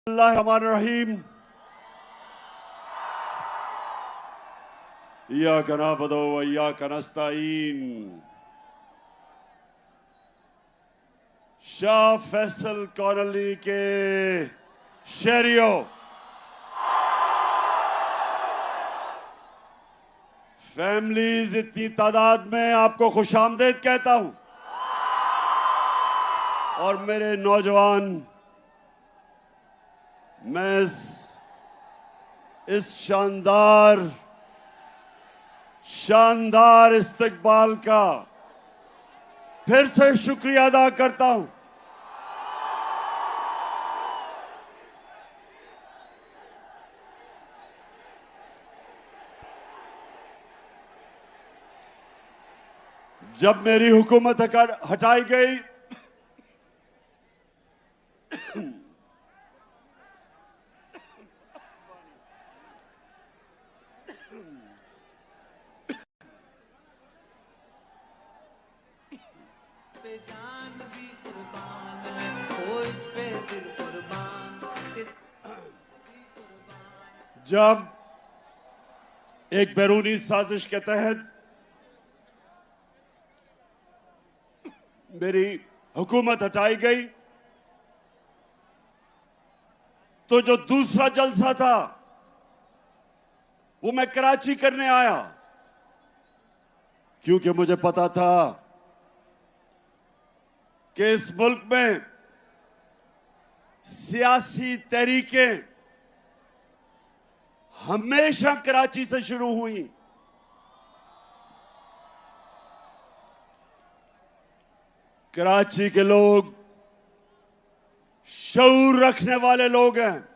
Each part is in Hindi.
Bismillahirrahmanirrahim. इय्याका नअबुदु व इय्याका नस्तईन. शाह फैसल कॉलोनी के शहरियों, फैमिलीज, इतनी तादाद में आपको खुशामदीद कहता हूं। और मेरे नौजवान, मैं इस शानदार इस्तकबाल का फिर से शुक्रिया अदा करता हूं। जब मेरी हुकूमत हटाई गई, जब एक बैरूनी साजिश के तहत मेरी हुकूमत हटाई गई, तो जो दूसरा जलसा था वो मैं कराची करने आया, क्योंकि मुझे पता था कि इस मुल्क में सियासी तहरीकें हमेशा कराची से शुरू हुई। कराची के लोग शऊर रखने वाले लोग हैं,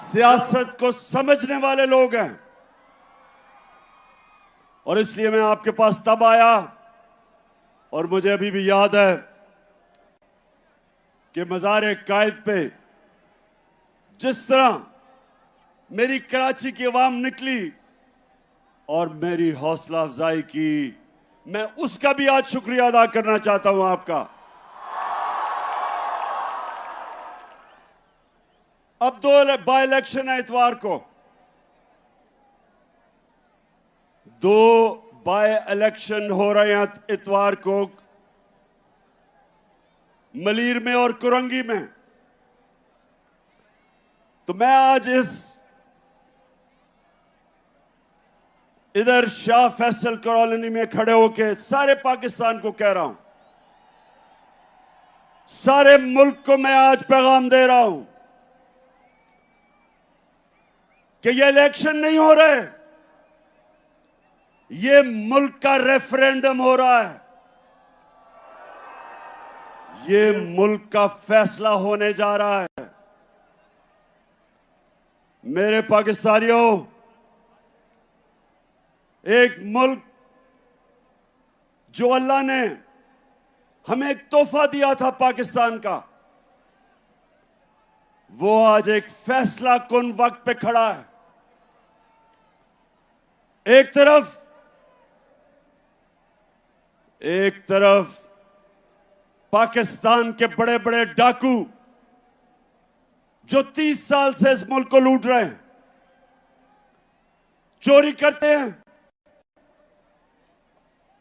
सियासत को समझने वाले लोग हैं, और इसलिए मैं आपके पास तब आया। और मुझे अभी भी याद है कि मज़ार कायद पे जिस तरह मेरी कराची की आवाम निकली और मेरी हौसला अफजाई की, मैं उसका भी आज शुक्रिया अदा करना चाहता हूं आपका। अब 2 बाय इलेक्शन है इतवार को, 2 बाय इलेक्शन हो रहे हैं इतवार को, मलीर में और कुरंगी में। तो मैं आज इधर शाह फैसल कॉलोनी में खड़े होकर सारे पाकिस्तान को कह रहा हूं, सारे मुल्क को मैं आज पैगाम दे रहा हूं कि ये इलेक्शन नहीं हो रहे, ये मुल्क का रेफरेंडम हो रहा है। ये मुल्क का फैसला होने जा रहा है। मेरे पाकिस्तानियों, एक मुल्क जो अल्लाह ने हमें एक तोहफा दिया था पाकिस्तान का, वो आज एक फैसला कुन वक्त पे खड़ा है। एक तरफ पाकिस्तान के बड़े बड़े डाकू जो 30 साल से इस मुल्क को लूट रहे हैं, चोरी करते हैं,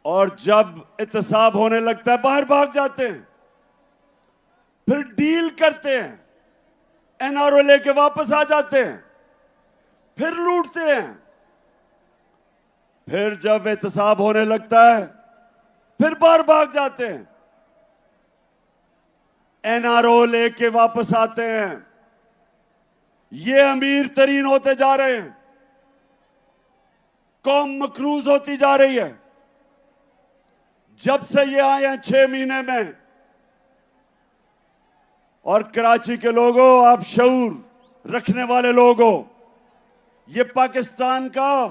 और जब एहतसाब होने लगता है बाहर भाग जाते हैं, फिर डील करते हैं, एनआरओ लेके वापस आ जाते हैं, फिर लूटते हैं, फिर जब एहतसाब होने लगता है फिर बाहर भाग जाते हैं, एनआरओ लेके वापस आते हैं। ये अमीर तरीन होते जा रहे हैं, कौम मकरूज होती जा रही है। जब से ये आए हैं 6 महीने में, और कराची के लोगों, आप शऊर रखने वाले लोगों, ये पाकिस्तान का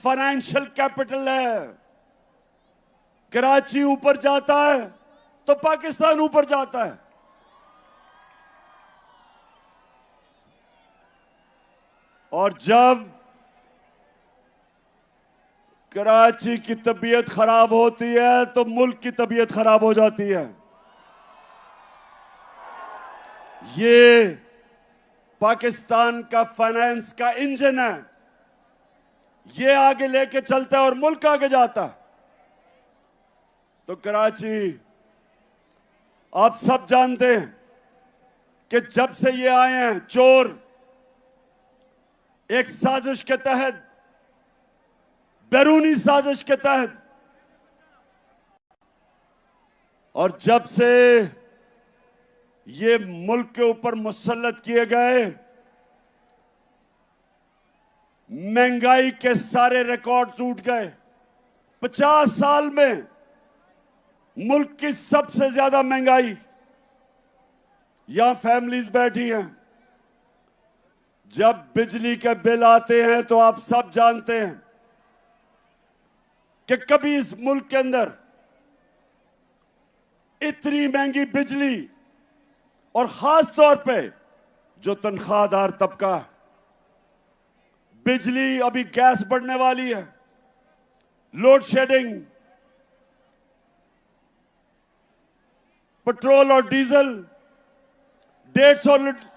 फाइनेंशियल कैपिटल है। कराची ऊपर जाता है तो पाकिस्तान ऊपर जाता है। और जब कराची की तबीयत खराब होती है तो मुल्क की तबीयत खराब हो जाती है। ये पाकिस्तान का फाइनेंस का इंजन है। ये आगे लेके चलता है और मुल्क आगे जाता है। तो कराची, आप सब जानते हैं कि जब से ये आए हैं चोर, एक साजिश के तहत, बैरूनी साजिश के तहत, और जब से ये मुल्क के ऊपर मुसल्लत किए गए, महंगाई के सारे रिकॉर्ड टूट गए। 50 साल में मुल्क की सबसे ज्यादा महंगाई। यहां फैमिलीज बैठी हैं, जब बिजली के बिल आते हैं तो आप सब जानते हैं कि कभी इस मुल्क के अंदर इतनी महंगी बिजली, और खास तौर पे जो तनख्वाहदार तबका है, बिजली, अभी गैस बढ़ने वाली है, लोड शेडिंग, पेट्रोल और डीजल 150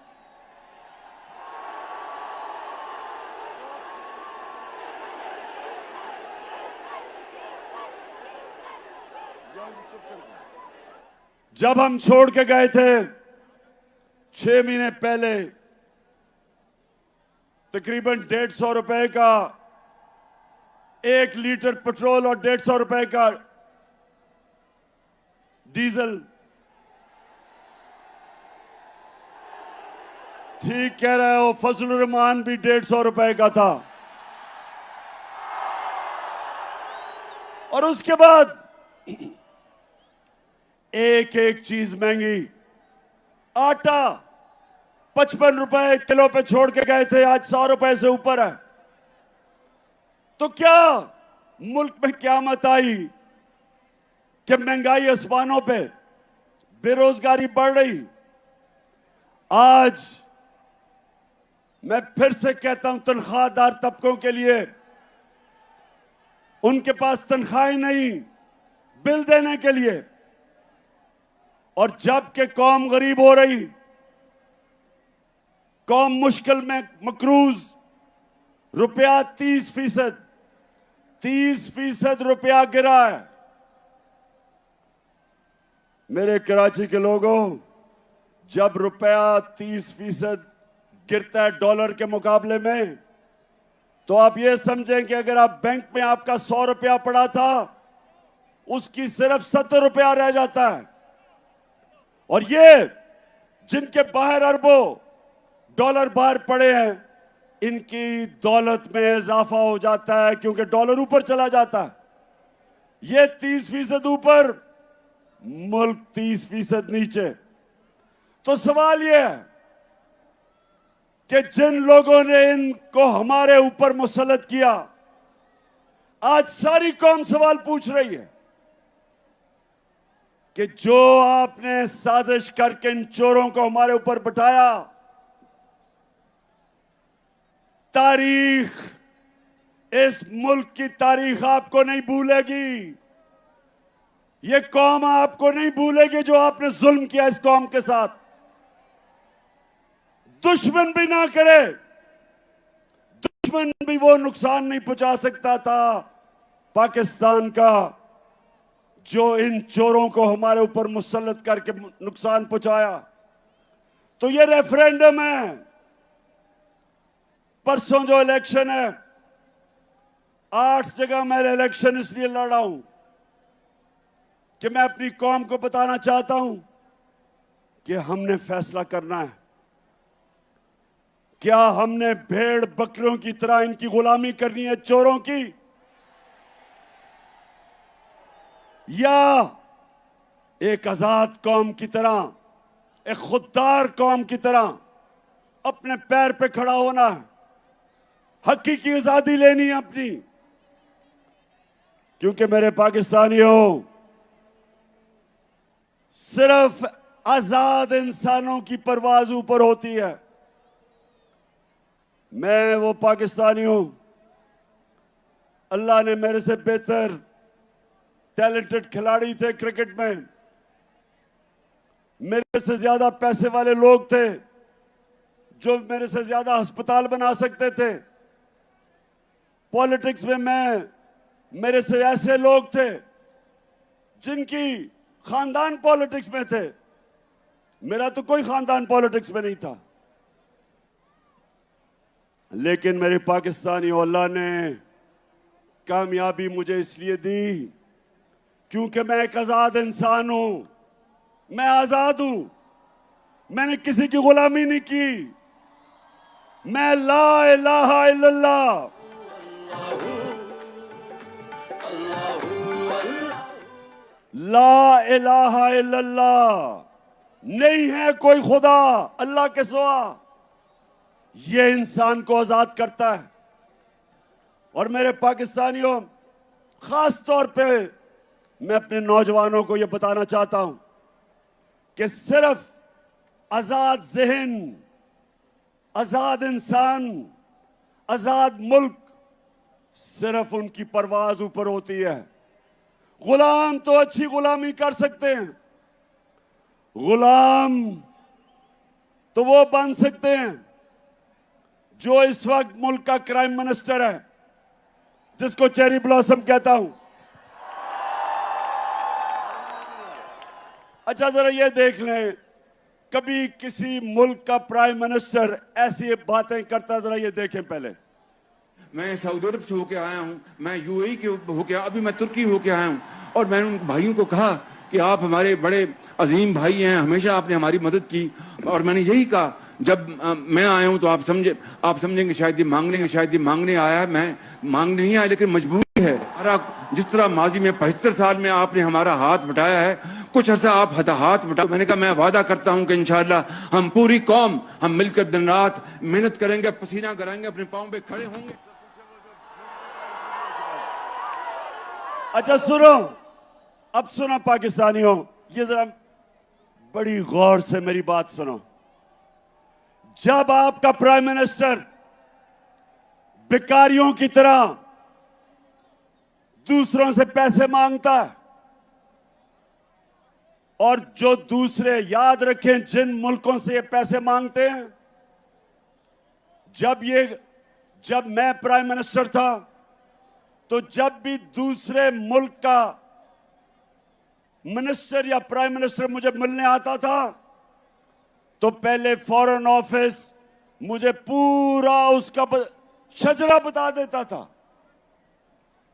जब हम छोड़ के गए थे 6 महीने पहले, तकरीबन 150 रुपए का 1 लीटर पेट्रोल और 150 रुपए का डीजल। ठीक कह रहे हो, फजलुर रहमान भी 150 रुपए का था। और उसके बाद एक एक चीज महंगी। आटा 55 रुपए किलो पे छोड़ के गए थे, आज 100 रुपए से ऊपर है। तो क्या मुल्क में क़यामत आई कि महंगाई आसमानों पे, बेरोजगारी बढ़ रही। आज मैं फिर से कहता हूं, तनख्वाहदार तबकों के लिए, उनके पास तनख्वाहें नहीं बिल देने के लिए, और जबकि कौम गरीब हो रही, कौम मुश्किल में मकरूज, रुपया 30% रुपया गिरा है। मेरे कराची के लोगों, जब रुपया 30% गिरता है डॉलर के मुकाबले में, तो आप ये समझें कि अगर आप बैंक में आपका 100 रुपया पड़ा था, उसकी सिर्फ 70 रुपया रह जाता है। और ये जिनके बाहर अरबों डॉलर बाहर पड़े हैं, इनकी दौलत में इजाफा हो जाता है, क्योंकि डॉलर ऊपर चला जाता है। ये 30% ऊपर, मुल्क 30% नीचे। तो सवाल यह है कि जिन लोगों ने इनको हमारे ऊपर मुसल्लत किया, आज सारी कौम सवाल पूछ रही है कि जो आपने साजिश करके इन चोरों को हमारे ऊपर बिठाया, तारीख, इस मुल्क की तारीख आपको नहीं भूलेगी। ये कौम आपको नहीं भूलेगी जो आपने जुल्म किया इस कौम के साथ। दुश्मन भी ना करे, दुश्मन भी वो नुकसान नहीं पहुंचा सकता था पाकिस्तान का, जो इन चोरों को हमारे ऊपर मुसल्लत करके नुकसान पहुंचाया। तो ये रेफरेंडम है, परसों जो इलेक्शन है, 8 जगह मैं इलेक्शन इसलिए लड़ा हूं कि मैं अपनी कौम को बताना चाहता हूं कि हमने फैसला करना है। क्या हमने भेड़ बकरियों की तरह इनकी गुलामी करनी है, चोरों की, या एक आजाद कौम की तरह, एक खुददार कौम की तरह अपने पैर पे खड़ा होना है, हकीकी आजादी लेनी है अपनी। क्योंकि मेरे पाकिस्तानियों, सिर्फ आजाद इंसानों की परवाज ऊपर होती है। मैं वो पाकिस्तानी हूं, अल्लाह ने मेरे से बेहतर टैलेंटेड खिलाड़ी थे क्रिकेट में, मेरे से ज्यादा पैसे वाले लोग थे जो मेरे से ज्यादा अस्पताल बना सकते थे। पॉलिटिक्स में मेरे से ऐसे लोग थे जिनकी खानदान पॉलिटिक्स में थे। मेरा तो कोई खानदान पॉलिटिक्स में नहीं था, लेकिन मेरे पाकिस्तानी औलाद ने कामयाबी मुझे इसलिए दी क्योंकि मैं एक आजाद इंसान हूं। मैं आजाद हूं, मैंने किसी की गुलामी नहीं की। मैं ला इलाहा इल्लल्लाह, ला इलाहा इल्लल्लाह, नहीं है कोई खुदा अल्लाह के सिवा। ये इंसान को आजाद करता है। और मेरे पाकिस्तानियों, खास तौर पे मैं अपने नौजवानों को यह बताना चाहता हूं कि सिर्फ आजाद ज़हन, आजाद इंसान, आजाद मुल्क, सिर्फ उनकी परवाज ऊपर होती है। गुलाम तो अच्छी गुलामी कर सकते हैं, गुलाम तो वो बन सकते हैं जो इस वक्त मुल्क का क्राइम मिनिस्टर है, जिसको चेरी ब्लॉसम कहता हूं। अच्छा, जरा ये देख लें, कभी किसी मुल्क का प्राइम मिनिस्टर ऐसी बातें करता, जरा ये देखें। पहले मैं सऊदी अरब से होके आया हूं, मैं यूएई के होके, अभी मैं तुर्की होके आया हूं, और मैंने उन भाइयों को कहा कि आप हमारे बड़े अजीम भाई हैं, हमेशा आपने हमारी मदद की। और मैंने यही कहा, जब मैं आया हूं तो आप समझेंगे शायद ये मांगने, आया है। मैं मांगने नहीं आया, लेकिन मजबूरी है। जिस तरह माजी में 75 साल में आपने हमारा हाथ बटाया है, कुछ अर्सा आप हाथ बटा। मैंने कहा मैं वादा करता हूं कि इंशाअल्लाह हम पूरी कौम, हम मिलकर दिन रात मेहनत करेंगे, पसीना कराएंगे, अपने पांव पे खड़े होंगे। अच्छा सुनो, अब सुनो पाकिस्तानियों, ये जरा बड़ी गौर से मेरी बात सुनो। जब आपका प्राइम मिनिस्टर भिखारियों की तरह दूसरों से पैसे मांगता है, और जो दूसरे, याद रखें जिन मुल्कों से ये पैसे मांगते हैं, जब मैं प्राइम मिनिस्टर था तो जब भी दूसरे मुल्क का मिनिस्टर या प्राइम मिनिस्टर मुझे मिलने आता था तो पहले फॉरेन ऑफिस मुझे पूरा उसका शजरा बता देता था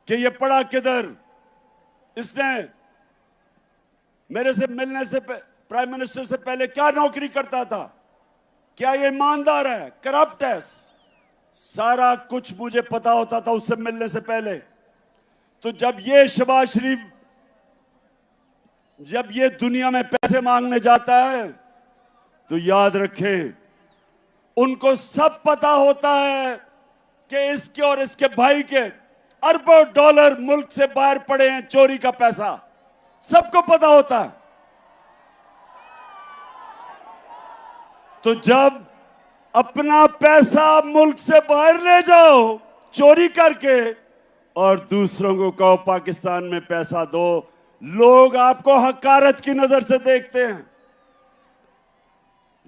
कि ये पड़ा किधर, इसने मेरे से मिलने से प्राइम मिनिस्टर से पहले क्या नौकरी करता था, क्या ये ईमानदार है, करप्ट है, सारा कुछ मुझे पता होता था उससे मिलने से पहले। तो जब ये शहबाज शरीफ, जब ये दुनिया में पैसे मांगने जाता है तो याद रखें, उनको सब पता होता है कि इसके और इसके भाई के अरबों डॉलर मुल्क से बाहर पड़े हैं, चोरी का पैसा, सबको पता होता है। तो जब अपना पैसा मुल्क से बाहर ले जाओ चोरी करके और दूसरों को कहो पाकिस्तान में पैसा दो, लोग आपको हकारत की नजर से देखते हैं,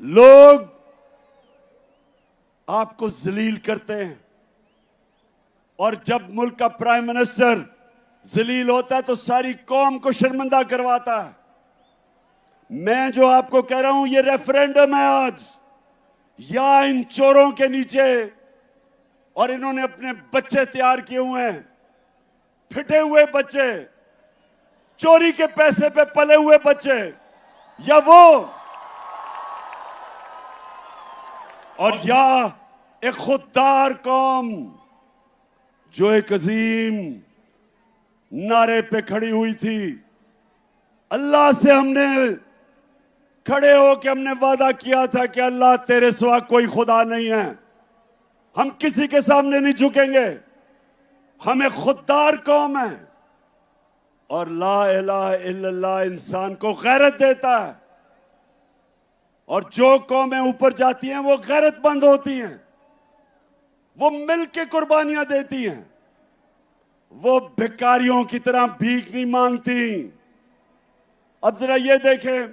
लोग आपको जलील करते हैं। और जब मुल्क का प्राइम मिनिस्टर जलील होता है तो सारी कौम को शर्मिंदा करवाता है। मैं जो आपको कह रहा हूं, ये रेफरेंडम है आज, या इन चोरों के नीचे, और इन्होंने अपने बच्चे तैयार किए हुए हैं, फिटे हुए बच्चे, चोरी के पैसे पे पले हुए बच्चे, या वो, और या एक खुददार कौम जो एक अजीम नारे पे खड़ी हुई थी। अल्लाह से हमने खड़े होकर हमने वादा किया था कि अल्लाह तेरे सिवा कोई खुदा नहीं है, हम किसी के सामने नहीं झुकेंगे, हम एक खुददार कौम है। और ला इलाहा इल्लल्लाह इंसान को गैरत देता है, और जो कौमें ऊपर जाती हैं वो गैरतमंद होती हैं, वो मिल के कुर्बानियां देती हैं, वो भिखारियों की तरह भीख नहीं मांगती। अब जरा ये देखें,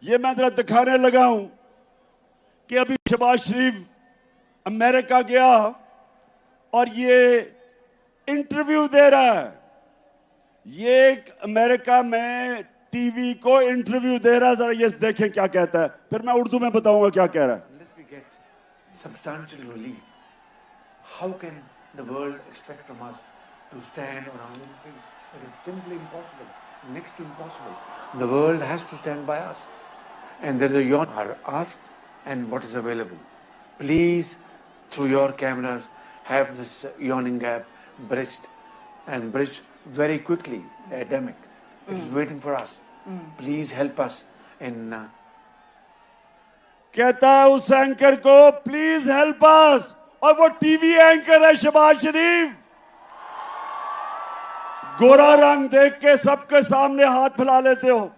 ये मैं जरा दिखाने लगा हूं कि अभी शहबाज शरीफ अमेरिका गया और ये इंटरव्यू दे रहा है। ये एक अमेरिका में टीवी को इंटरव्यू दे रहा है, जरा ये देखें क्या कहता है, फिर मैं उर्दू में बताऊंगा क्या कह रहा है। Unless we get substantial relief, how can the world expect from us to stand on our own feet? It is simply impossible, next to impossible. The world has to stand by us. And there is a yawn are asked and what is available. Please, through your cameras, have this yawning gap bridged and bridged very quickly. The epidemic. It is waiting for us. Please help us in कहता है उस एंकर को प्लीज हेल्प अस, और वो टीवी एंकर है शहबाज शरीफ। गोरा रंग देख के सबके सामने हाथ फैला लेते हो।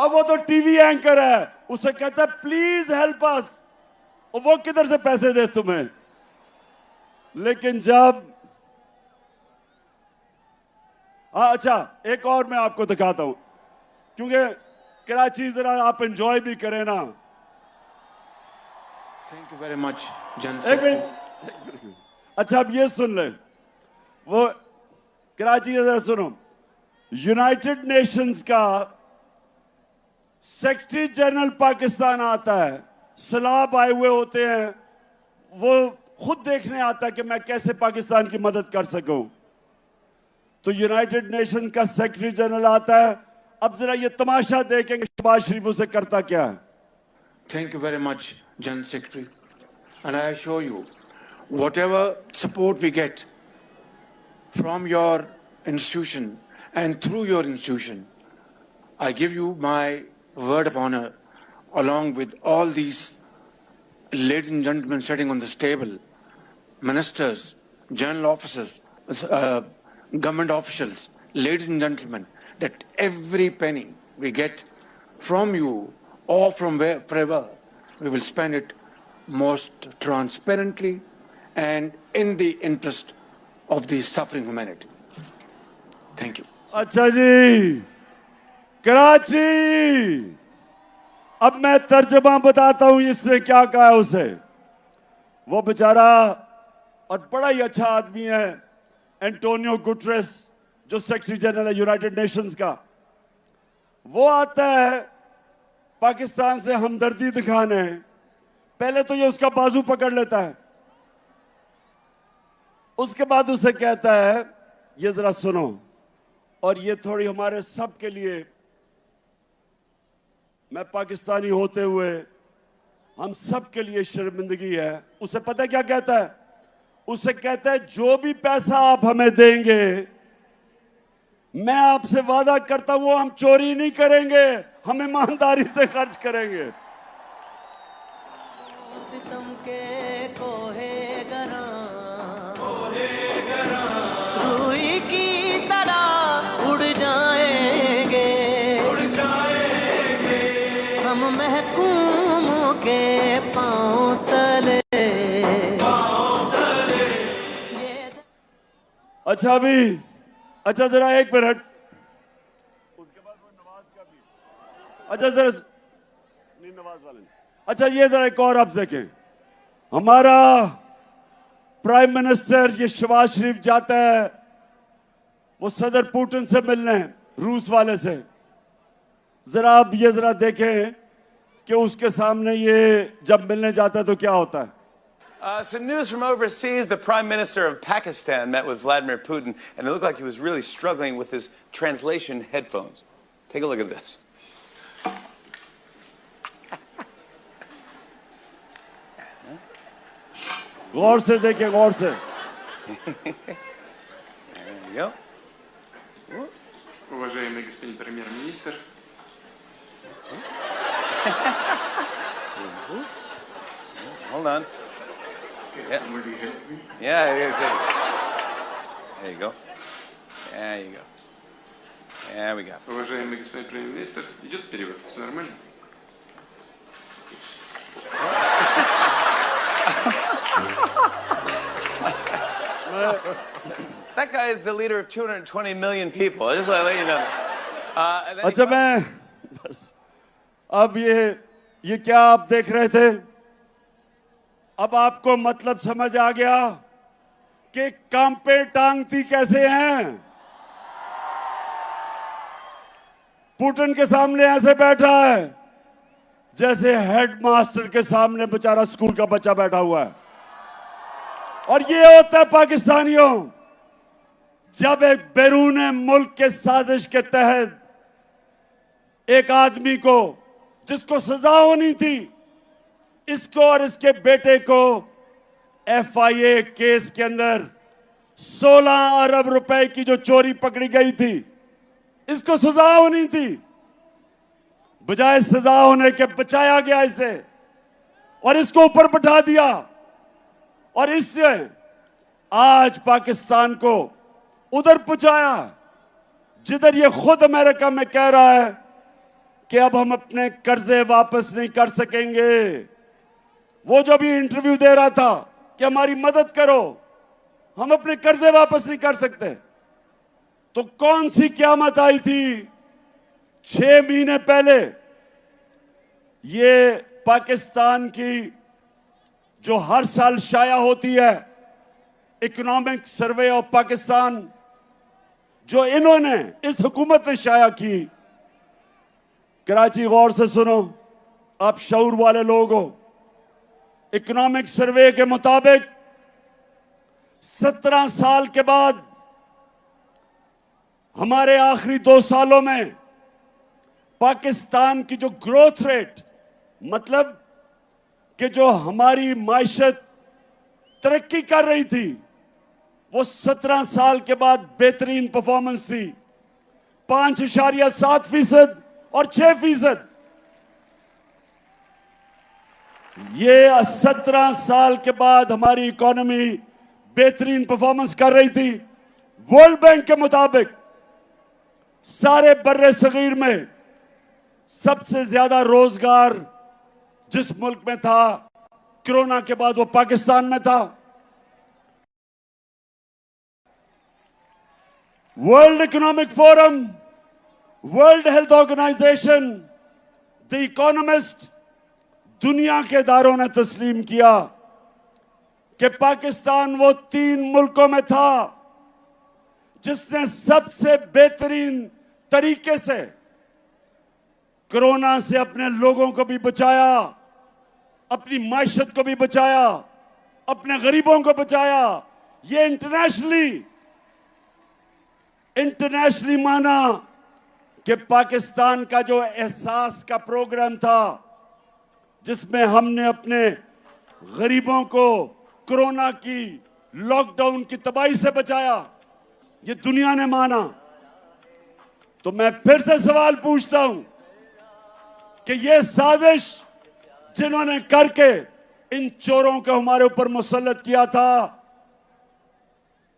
अब वो तो टीवी एंकर है, उसे कहता है प्लीज हेल्प अस, और वो किधर से पैसे दे तुम्हें। लेकिन जब अच्छा एक और मैं आपको दिखाता हूं, क्योंकि कराची जरा आप एंजॉय भी करें ना। Thank you very much, General एक Secretary. मिनट, अच्छा अब ये सुन ले, वो कराची जरा सुनो। यूनाइटेड नेशंस का सेक्रेटरी जनरल पाकिस्तान आता है, सलाब आए हुए होते हैं, वो खुद देखने आता है कि मैं कैसे पाकिस्तान की मदद कर सकूं। तो यूनाइटेड नेशन का सेक्रेटरी जनरल आता है। अब जरा ये तमाशा देखेंगे शहबाज शरीफ उसे करता क्या है। Thank you very much, General Secretary. And I assure you, whatever support we get from your institution and through your institution, I give you my word of honor, along with all these ladies and gentlemen sitting on this table, ministers, general officers, government officials, ladies and gentlemen, that every penny we get from you or from wherever, we will spend it most transparently and in the interest of the suffering humanity. Thank you. अच्छा जी, कराची, अब मैं तर्जमा बताता हूं इसने क्या कहा उसे। वो बेचारा और बड़ा ही अच्छा आदमी है एंटोनियो गुटरेस, जो सेक्रेटरी जनरल है यूनाइटेड नेशंस का। वो आता है पाकिस्तान से हमदर्दी दिखाने, पहले तो ये उसका बाजू पकड़ लेता है, उसके बाद उसे कहता है ये जरा सुनो, और ये थोड़ी हमारे सब के लिए, मैं पाकिस्तानी होते हुए हम सब के लिए शर्मिंदगी है। उसे पता है क्या कहता है? उसे कहता है जो भी पैसा आप हमें देंगे, मैं आपसे वादा करता हूं वो हम चोरी नहीं करेंगे, हम ईमानदारी से खर्च करेंगे। सितम के कोहे गरा रूई की तरह उड़ जाएंगे हम महकूमों के पांव तले। अच्छा अभी, अच्छा जरा एक मिनट, उसके बाद वो नवाज का भी, अच्छा जरा नहीं नवाज वाले, अच्छा ये जरा एक और आप देखें। हमारा प्राइम मिनिस्टर ये शहबाज शरीफ जाता है वो सदर पुतिन से मिलने, रूस वाले से। जरा आप ये जरा देखें कि उसके सामने ये जब मिलने जाता है तो क्या होता है। Some news from overseas. The Prime Minister of Pakistan met with Vladimir Putin, and it looked like he was really struggling with his translation headphones. Take a look at this. गौर से देखें, गौर से। There you go. Уважаемый господин премьер-министр, Hold on. Yeah. somebody help me? Yeah, there you go. There you go. There we go. Уважаемый господин премьер-министр, идет перевод, все нормально? That guy is the leader of 220 million people. I just want to let you know. And then he अच्छा, मैं बस अब ये क्या आप देख रहे थे? अब आपको मतलब समझ आ गया कि कांपे टांगती कैसे हैं। पुतिन के सामने ऐसे बैठा है जैसे हेडमास्टर के सामने बेचारा स्कूल का बच्चा बैठा हुआ है। और ये होता है पाकिस्तानियों, जब एक बैरून मुल्क के साजिश के तहत एक आदमी को, जिसको सजा होनी थी, इसको और इसके बेटे को FIA केस के अंदर 16 अरब रुपए की जो चोरी पकड़ी गई थी, इसको सजा होनी थी, बजाय सजा होने के बचाया गया इसे और इसको ऊपर बैठा दिया। और इससे आज पाकिस्तान को उधर पहुंचाया जिधर ये खुद अमेरिका में कह रहा है कि अब हम अपने कर्जे वापस नहीं कर सकेंगे। वो जो भी इंटरव्यू दे रहा था कि हमारी मदद करो, हम अपने कर्जे वापस नहीं कर सकते, तो कौन सी क़यामत आई थी 6 महीने पहले? ये पाकिस्तान की जो हर साल शाया होती है, इकोनॉमिक सर्वे ऑफ पाकिस्तान, जो इन्होंने, इस हुकूमत ने शाया की। कराची गौर से सुनो, आप शऊर वाले लोग हो। इकोनॉमिक सर्वे के मुताबिक 17 साल के बाद हमारे आखिरी 2 सालों में पाकिस्तान की जो ग्रोथ रेट, मतलब कि जो हमारी माइशत तरक्की कर रही थी, वो 17 साल के बाद बेहतरीन परफॉर्मेंस थी। 5.7% और 6%। ये 17 साल के बाद हमारी इकोनॉमी बेहतरीन परफॉर्मेंस कर रही थी। वर्ल्ड बैंक के मुताबिक सारे बर्रे सगीर में सबसे ज्यादा रोजगार जिस मुल्क में था कोरोना के बाद, वो पाकिस्तान में था। World Economic Forum, World Health Organization, the Economist, दुनिया के इदारों ने तस्लीम किया कि पाकिस्तान वो 3 मुल्कों में था जिसने सबसे बेहतरीन तरीके से कोरोना से अपने लोगों को भी बचाया, अपनी माइशत को भी बचाया, अपने गरीबों को बचाया। ये इंटरनेशनली माना कि पाकिस्तान का जो एहसास का प्रोग्राम था, जिसमें हमने अपने गरीबों को कोरोना की, लॉकडाउन की तबाही से बचाया, ये दुनिया ने माना। तो मैं फिर से सवाल पूछता हूं कि ये साजिश जिन्होंने करके इन चोरों को हमारे ऊपर मुसल्लत किया था,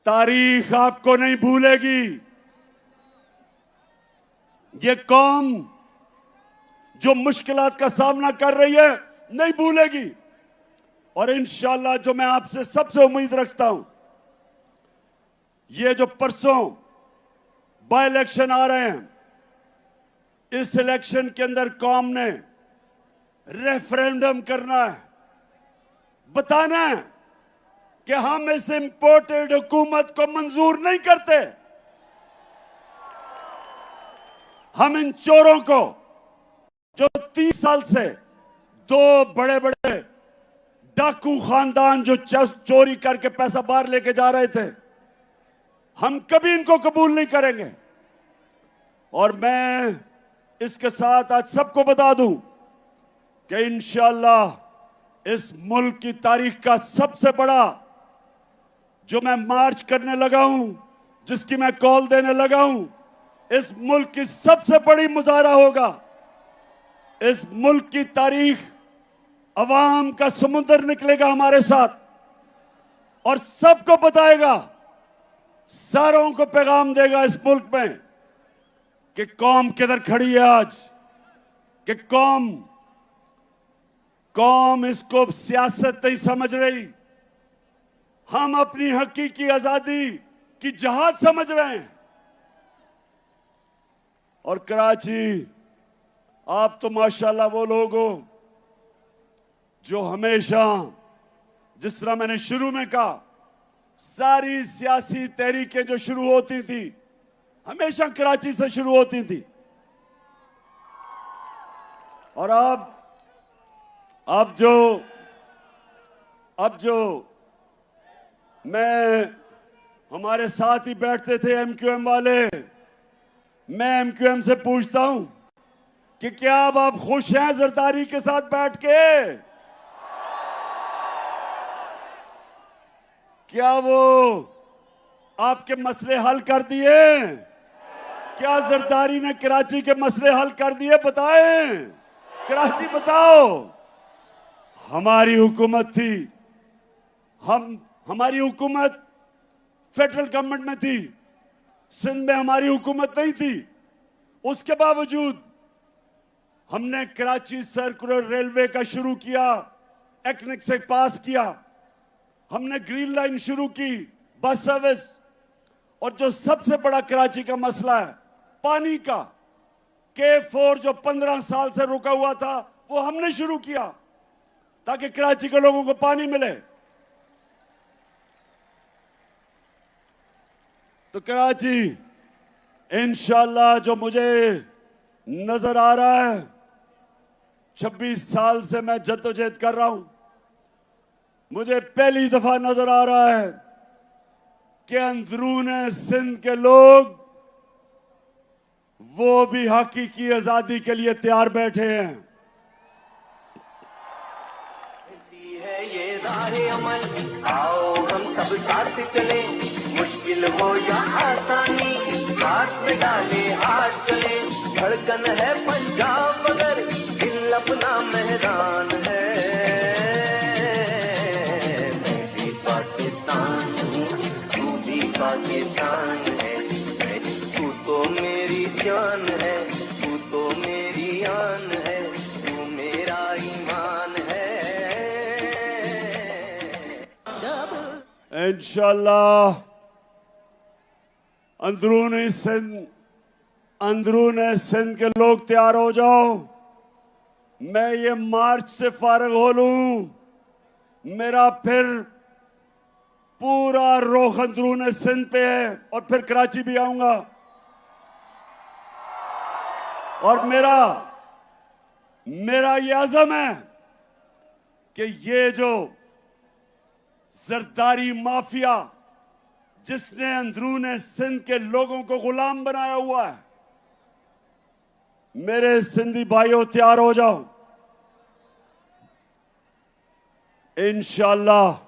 तारीख आपको नहीं भूलेगी। ये कौम जो मुश्किलात का सामना कर रही है नहीं भूलेगी। और इंशाअल्लाह जो मैं आपसे सबसे उम्मीद रखता हूं, ये जो परसों बाय इलेक्शन आ रहे हैं, इस इलेक्शन के अंदर कौम ने रेफरेंडम करना है, बताना है कि हम इस इंपोर्टेड हुकूमत को मंजूर नहीं करते। हम इन चोरों को, जो 30 साल से 2 बड़े बड़े डाकू खानदान जो चोरी करके पैसा बाहर लेके जा रहे थे, हम कभी इनको कबूल नहीं करेंगे। और मैं इसके साथ आज सबको बता दूं कि इंशाअल्लाह इस मुल्क की तारीख का सबसे बड़ा जो मैं मार्च करने लगा हूं, जिसकी मैं कॉल देने लगा हूं, इस मुल्क की सबसे बड़ी मुजाहरा होगा। इस मुल्क की तारीख, अवाम का समुंदर निकलेगा हमारे साथ और सबको बताएगा, सारों को पैगाम देगा इस मुल्क में कि कौम किधर खड़ी है आज, कि कौम इसको सियासत नहीं समझ रही, हम अपनी हकीकी आजादी की जहाद समझ रहे हैं। और कराची, आप तो माशाल्लाह वो लोग हो जो हमेशा, जिस तरह मैंने शुरू में कहा, सारी सियासी तहरीकें जो शुरू होती थी हमेशा कराची से शुरू होती थी। और अब जो मैं, हमारे साथ ही बैठते थे एमक्यूएम वाले, मैं एमक्यूएम से पूछता हूं कि क्या अब आप खुश हैं जरदारी के साथ बैठ के? क्या वो आपके मसले हल कर दिए? क्या जरदारी ने कराची के मसले हल कर दिए? बताएं, कराची बताओ। हमारी हुकूमत थी, हमारी हुकूमत फेडरल गवर्नमेंट में थी, सिंध में हमारी हुकूमत नहीं थी। उसके बावजूद हमने कराची सर्कुलर रेलवे का शुरू किया, एक्निक से पास किया, हमने ग्रीन लाइन शुरू की, बस सर्विस। और जो सबसे बड़ा कराची का मसला है पानी का, K4 जो 15 साल से रुका हुआ था, वो हमने शुरू किया ताकि कराची के लोगों को पानी मिले। तो कराची इंशाल्लाह, जो मुझे नजर आ रहा है, 26 साल से मैं जद्दोजहद कर रहा हूं, मुझे पहली दफा नजर आ रहा है कि अंदरूने सिंध के लोग वो भी हकीकी आजादी के लिए तैयार बैठे हैं। है ये राहे अमल, आओ हम सब साथ चले, मुश्किल हो या आसानी, साथ में डाले हाथ चले। धड़कन है पंजाब मगर दिल अपना मैदान है। मैं भी पाकिस्तान हूँ, तू भी पाकिस्तान है। तू तो मेरी जान है, तू तो मेरी आन है, तू मेरा ईमान है। इंशाल्लाह अंदरूने सिंध के लोग तैयार हो जाओ। मैं ये मार्च से फारिग हो लूं, मेरा फिर पूरा रुख अंदरूने सिंध पे है और फिर कराची भी आऊंगा। और मेरा ये अज़म है कि ये जो जरदारी माफिया जिसने अंदरूने सिंध के लोगों को गुलाम बनाया हुआ है, मेरे सिंधी भाइयों तैयार हो जाओ। इंशाल्लाह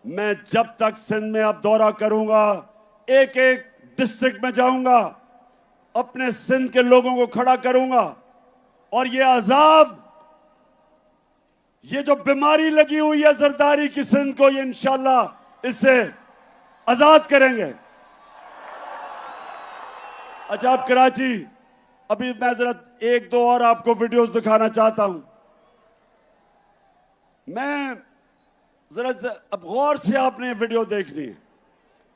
मैं जब तक सिंध में अब दौरा करूंगा, एक एक डिस्ट्रिक्ट में जाऊंगा, अपने सिंध के लोगों को खड़ा करूंगा और ये अजाब, ये जो बीमारी लगी हुई है जरदारी की सिंध को, ये इंशाल्लाह इससे आजाद करेंगे। अच्छा, आप कराची, अभी मैं जरा एक दो और आपको वीडियोस दिखाना चाहता हूं। मैं जरा अब गौर से आपने वीडियो देखनी है।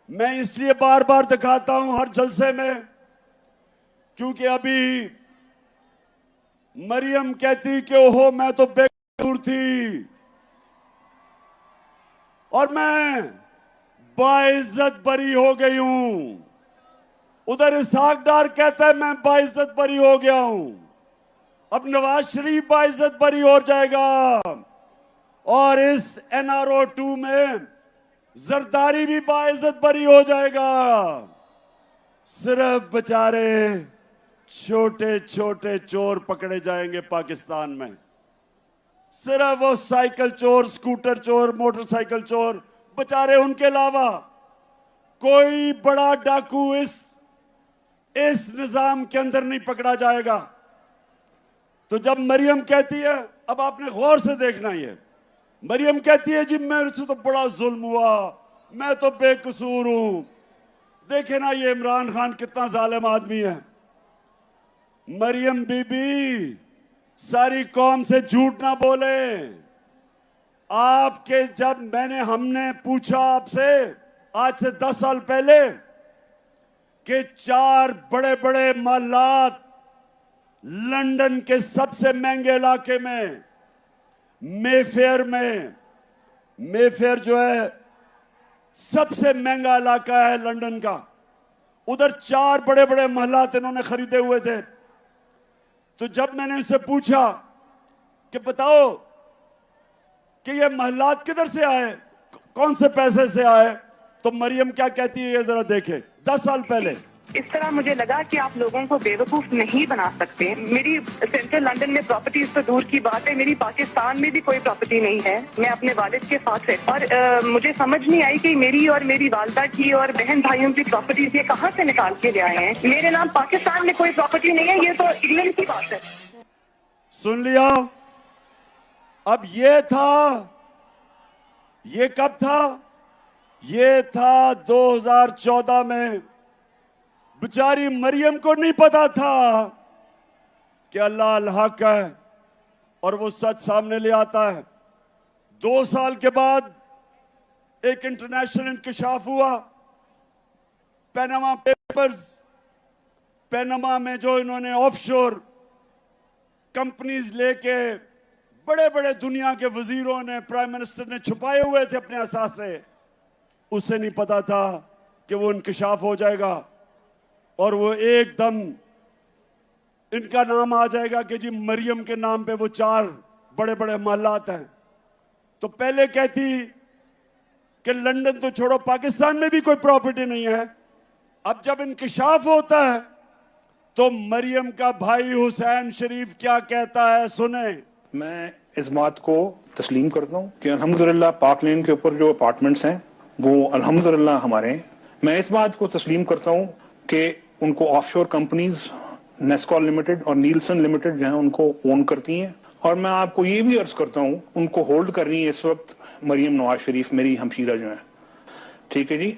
मैं इसलिए बार बार दिखाता हूं हर जलसे में क्योंकि अभी मरियम कहती कि ओहो मैं तो बेकसूर थी और मैं बाइज्जत बरी हो गई हूं। उधर इसहाक डार कहता है मैं बाइज्जत बरी हो गया हूं। अब नवाज शरीफ बाइज्जत बरी हो जाएगा और इस NRO 2 में जरदारी भी बाइज्जत बरी हो जाएगा। सिर्फ बेचारे छोटे छोटे चोर पकड़े जाएंगे पाकिस्तान में। सिर्फ वो साइकिल चोर, स्कूटर चोर, मोटरसाइकिल चोर बेचारे, उनके अलावा कोई बड़ा डाकू इस निजाम के अंदर नहीं पकड़ा जाएगा। तो जब मरियम कहती है, अब आपने गौर से देखना, ये मरियम कहती है जी मेरे से तो बड़ा जुल्म हुआ, मैं तो बेकसूर हूं। देखे ना ये इमरान खान कितना जालिम आदमी है। मरियम बीबी, सारी कौम से झूठ ना बोले। आपके जब हमने पूछा आपसे आज से 10 साल पहले कि 4 बड़े बड़े महलात लंदन के सबसे महंगे इलाके में, मेफेयर जो है सबसे महंगा इलाका है लंदन का, उधर 4 बड़े बड़े महलात इन्होंने खरीदे हुए थे। तो जब मैंने उससे पूछा कि बताओ कि ये महलात किधर से आए, कौन से पैसे से आए, तो मरियम क्या कहती है ये जरा देखें। 10 साल पहले इस तरह मुझे लगा कि आप लोगों को बेवकूफ नहीं बना सकते। मेरी सेंट्रल लंदन में प्रॉपर्टीज तो दूर की बात है, मेरी पाकिस्तान में भी कोई प्रॉपर्टी नहीं है। मैं अपने वालिद के साथ है और मुझे समझ नहीं आई कि मेरी और मेरी वालदा की और बहन भाइयों की प्रॉपर्टीज ये कहाँ से निकाल के ले आए हैं। मेरे नाम पाकिस्तान में कोई प्रॉपर्टी नहीं है, ये तो इंग्लैंड की बात है। सुन लिया। अब ये कब था? ये था 2014 में। बेचारी मरियम को नहीं पता था कि अल्लाह अल हक है और वो सच सामने ले आता है। 2 साल के बाद एक इंटरनेशनल इंकशाफ हुआ, पैनामा पेपर्स। पैनामा में जो इन्होंने ऑफशोर कंपनीज लेके बड़े बड़े दुनिया के वजीरों ने, प्राइम मिनिस्टर ने छुपाए हुए थे अपने असासे, उसे नहीं पता था कि वो इंकशाफ हो जाएगा और वो एकदम इनका नाम आ जाएगा कि जी मरियम के नाम पे वो 4 बड़े बड़े महलात हैं। तो पहले कहती कि लंदन तो छोड़ो, पाकिस्तान में भी कोई प्रॉपर्टी नहीं है। अब जब इंकशाफ होता है तो मरियम का भाई हुसैन शरीफ क्या कहता है, सुने। मैं इस बात को तस्लीम करता हूँ कि अल्हम्दुलिल्लाह पाक लेन के ऊपर जो अपार्टमेंट्स हैं वो अल्हम्दुलिल्लाह हमारे हैं। मैं इस बात को तस्लीम करता हूँ कि उनको ऑफशोर कंपनीज नेस्कॉल लिमिटेड और नीलसन लिमिटेड जो है उनको ओन करती हैं। और मैं आपको ये भी अर्ज करता हूँ उनको होल्ड कर रही है इस वक्त मरियम नवाज शरीफ, मेरी हमशीरा जो है। ठीक है जी,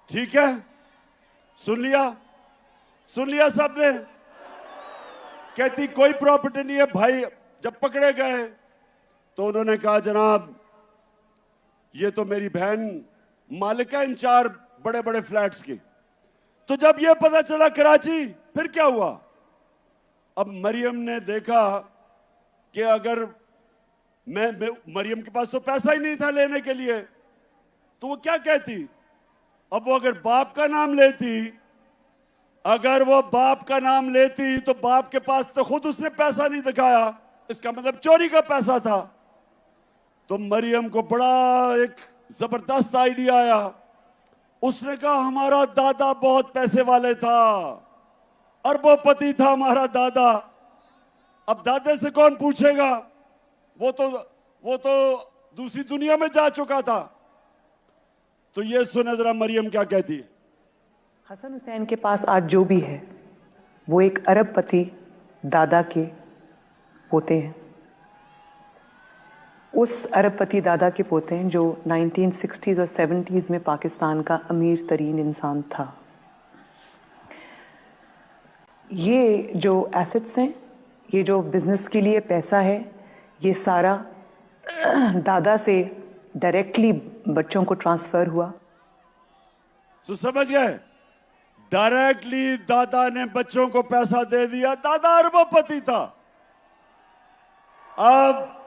ठीक है। सुन लिया सबने। कहती कोई प्रॉपर्टी नहीं है। भाई जब पकड़े गए तो उन्होंने कहा जनाब ये तो मेरी बहन मालिक है इन 4 बड़े बड़े फ्लैट्स की। तो जब ये पता चला कराची, फिर क्या हुआ? अब मरियम ने देखा कि अगर मरियम के पास तो पैसा ही नहीं था लेने के लिए, तो वो क्या कहती? अब वो अगर बाप का नाम लेती तो बाप के पास तो खुद उसने पैसा नहीं दिखाया, इसका मतलब चोरी का पैसा था। तो मरियम को बड़ा एक जबरदस्त आइडिया आया। उसने कहा हमारा दादा बहुत पैसे वाले था, अरबोपति था हमारा दादा। अब दादे से कौन पूछेगा, वो तो दूसरी दुनिया में जा चुका था। तो ये सुने जरा मरियम क्या कहती है। हसन हुसैन के पास आज जो भी है वो एक अरबपति दादा के पोते हैं। उस अरबपति दादा के पोते हैं जो 1960s और 70s में पाकिस्तान का अमीर तरीन इंसान था। ये जो एसेट्स हैं, ये जो बिजनेस के लिए पैसा है, ये सारा दादा से डायरेक्टली बच्चों को ट्रांसफर हुआ। तो समझ गए, डायरेक्टली दादा ने बच्चों को पैसा दे दिया। दादा अरबपति था। अब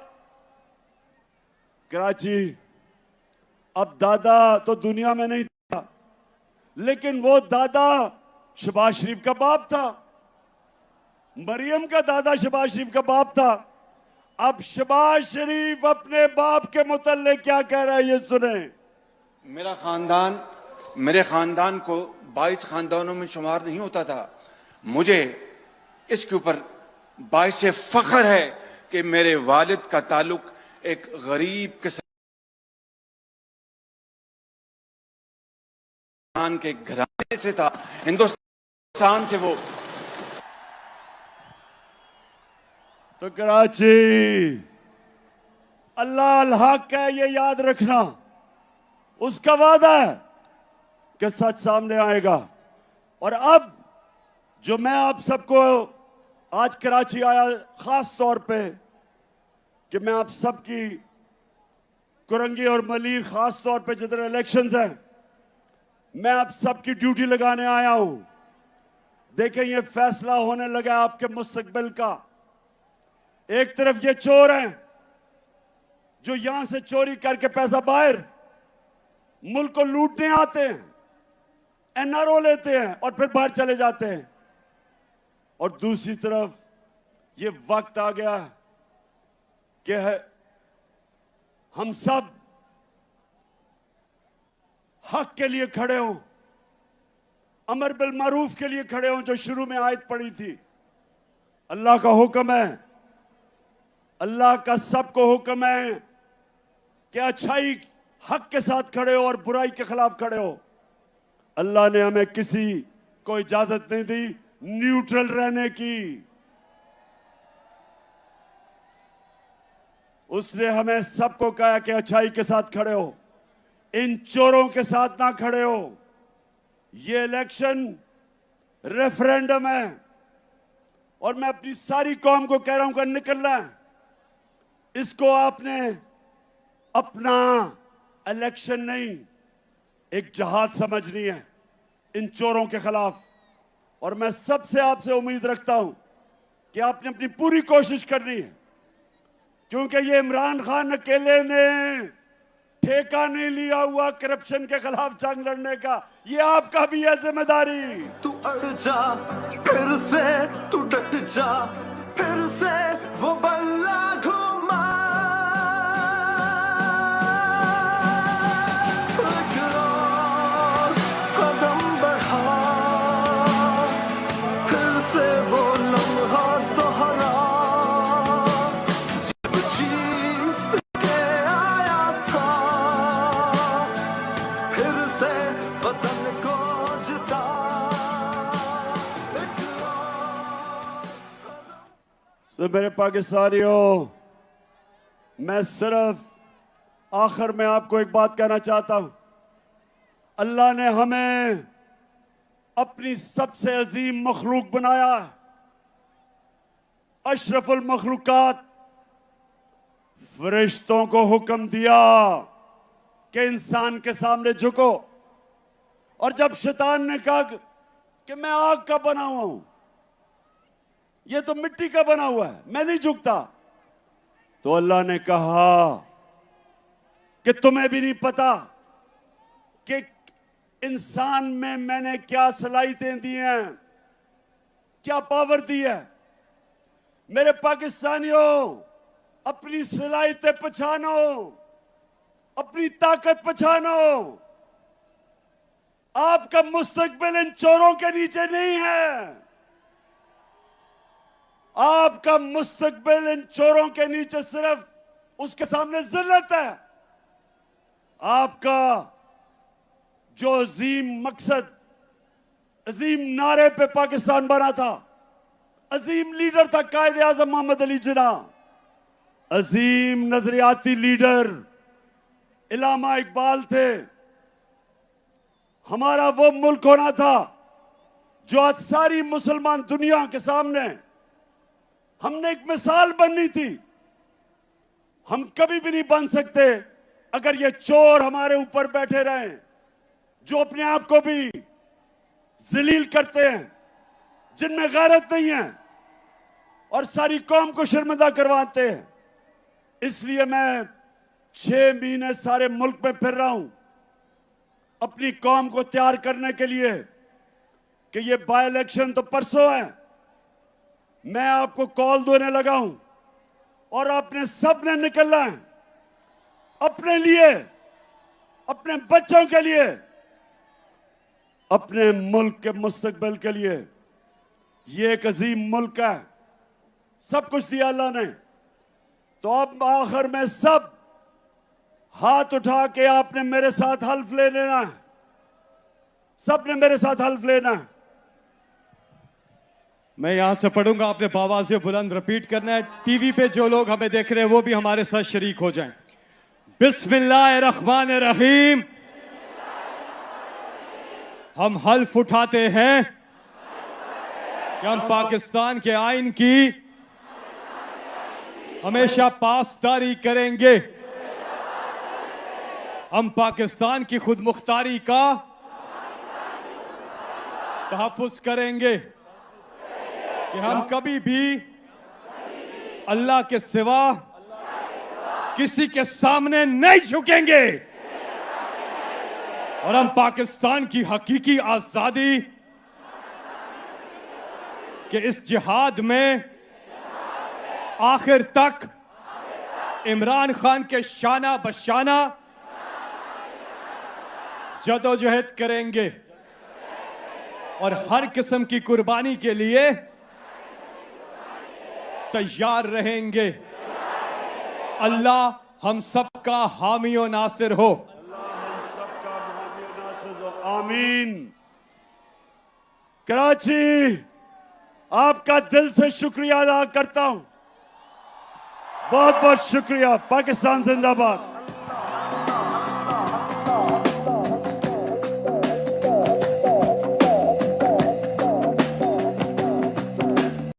कराची, अब दादा तो दुनिया में नहीं था, लेकिन वो दादा शहबाज शरीफ का बाप था। मरियम का दादा शहबाज शरीफ का बाप था। अब शहबाज शरीफ अपने बाप के मुतल्लिक क्या कह रहा है, ये सुने। मेरे खानदान को 22 खानदानों में शुमार नहीं होता था। मुझे इसके ऊपर बाइस फख्र है कि मेरे वालिद का ताल्लुक एक गरीब किसान के घराने से था, हिंदुस्तान से। वो तो कराची अल्लाह अल हक है, ये याद रखना। उसका वादा है कि सच सामने आएगा। और अब जो मैं आप सबको आज कराची आया खास तौर पे कि मैं आप सबकी कुरंगी और मलीर खास तौर पे जिधर इलेक्शंस हैं, मैं आप सबकी ड्यूटी लगाने आया हूं। देखें, ये फैसला होने लगा आपके मुस्तकबिल का। एक तरफ ये चोर हैं जो यहां से चोरी करके पैसा बाहर मुल्क को लूटने आते हैं, एनआरओ लेते हैं और फिर बाहर चले जाते हैं। और दूसरी तरफ ये वक्त आ गया कि हम सब हक के लिए खड़े हों, अमर बिल मारूफ के लिए खड़े हों, जो शुरू में आयत पड़ी थी। अल्लाह का हुक्म है, अल्लाह का सबको हुक्म है कि अच्छाई हक के साथ खड़े हो और बुराई के खिलाफ खड़े हो। अल्लाह ने हमें किसी को इजाजत नहीं दी न्यूट्रल रहने की। उसने हमें सबको कहा कि अच्छाई के साथ खड़े हो, इन चोरों के साथ ना खड़े हो। ये इलेक्शन रेफरेंडम है और मैं अपनी सारी कौम को कह रहा हूं कि निकलना है। इसको आपने अपना इलेक्शन नहीं, एक जहाद समझनी है इन चोरों के खिलाफ। और मैं सबसे आपसे उम्मीद रखता हूं कि आपने अपनी पूरी कोशिश करनी है, क्योंकि ये इमरान खान अकेले ने ठेका नहीं लिया हुआ करप्शन के खिलाफ जंग लड़ने का, ये आपका भी है जिम्मेदारी। तू अड़ जा फिर से, तू डट जा फिर से, वो बल्ला घुमा। कदम बढ़ा फिर से, वो लम्हा दोहरा जब जीत के आया था, फिर से वतन को जिता। तो मेरे पाकिस्तानियों, मैं सिर्फ आखिर में आपको एक बात कहना चाहता हूं। अल्लाह ने हमें अपनी सबसे अजीम मखलूक बनाया, अशरफुल मखलूकात। फरिश्तों को हुक्म दिया कि इंसान के सामने झुको, और जब शैतान ने कहा कि मैं आग का बना हुआ हूं, ये तो मिट्टी का बना हुआ है, मैं नहीं झुकता, तो अल्लाह ने कहा कि तुम्हें भी नहीं पता कि इंसान में मैंने क्या सलाहियतें दी हैं, क्या पावर दी है। मेरे पाकिस्तानियों, अपनी सलाहियतें पहचानो, अपनी ताकत पहचानो। आपका मुस्तकबिल इन चोरों के नीचे नहीं है। आपका मुस्तकबिल इन चोरों के नीचे सिर्फ उसके सामने जिल्लत है। आपका जो अजीम मकसद, अजीम नारे पे पाकिस्तान बना था, अजीम लीडर था कायदे आजम मोहम्मद अली जिन्ना, अजीम नजरियाती लीडर इलामा इकबाल थे। हमारा वो मुल्क होना था जो आज सारी मुसलमान दुनिया के सामने हमने एक मिसाल बननी थी। हम कभी भी नहीं बन सकते अगर ये चोर हमारे ऊपर बैठे रहें, जो अपने आप को भी जलील करते हैं, जिनमें गैरत नहीं है और सारी कौम को शर्मिंदा करवाते हैं। इसलिए मैं 6 महीने सारे मुल्क में फिर रहा हूं अपनी कौम को तैयार करने के लिए कि ये बाय इलेक्शन तो परसों है। मैं आपको कॉल देने लगा हूं और आपने सबने निकलना है अपने लिए, अपने बच्चों के लिए, अपने मुल्क के मुस्तकबिल के लिए। ये एक अजीम मुल्क है, सब कुछ दिया अल्लाह ने। तो अब आखिर में सब हाथ उठा के आपने मेरे साथ हल्फ ले लेना है, सबने मेरे साथ हल्फ लेना है। मैं यहां से पढ़ूंगा, आपने बाबा से बुलंद रिपीट करना है। टीवी पे जो लोग हमें देख रहे हैं वो भी हमारे साथ शरीक हो जाएं। बिस्मिल्लाहिर्रहमानिर्रहीम। हम हल्फ उठाते हैं कि हम पाकिस्तान के आइन की हमेशा पासदारी करेंगे। हम पाकिस्तान की खुद मुख्तारी का तहफ़्फ़ुज़ करेंगे। कि हम कभी भी अल्लाह के सिवा किसी के सामने नहीं झुकेंगे और हम पाकिस्तान की हकीकी आजादी के इस जिहाद में आखिर तक इमरान खान के शाना बशाना जदोजहद करेंगे और हर किस्म की कुर्बानी के लिए तैयार रहेंगे। अल्लाह हम सबका हामी और नासिर हो। आमीन। कराची, आपका दिल से शुक्रिया अदा करता हूं। बहुत बहुत शुक्रिया। पाकिस्तान जिंदाबाद।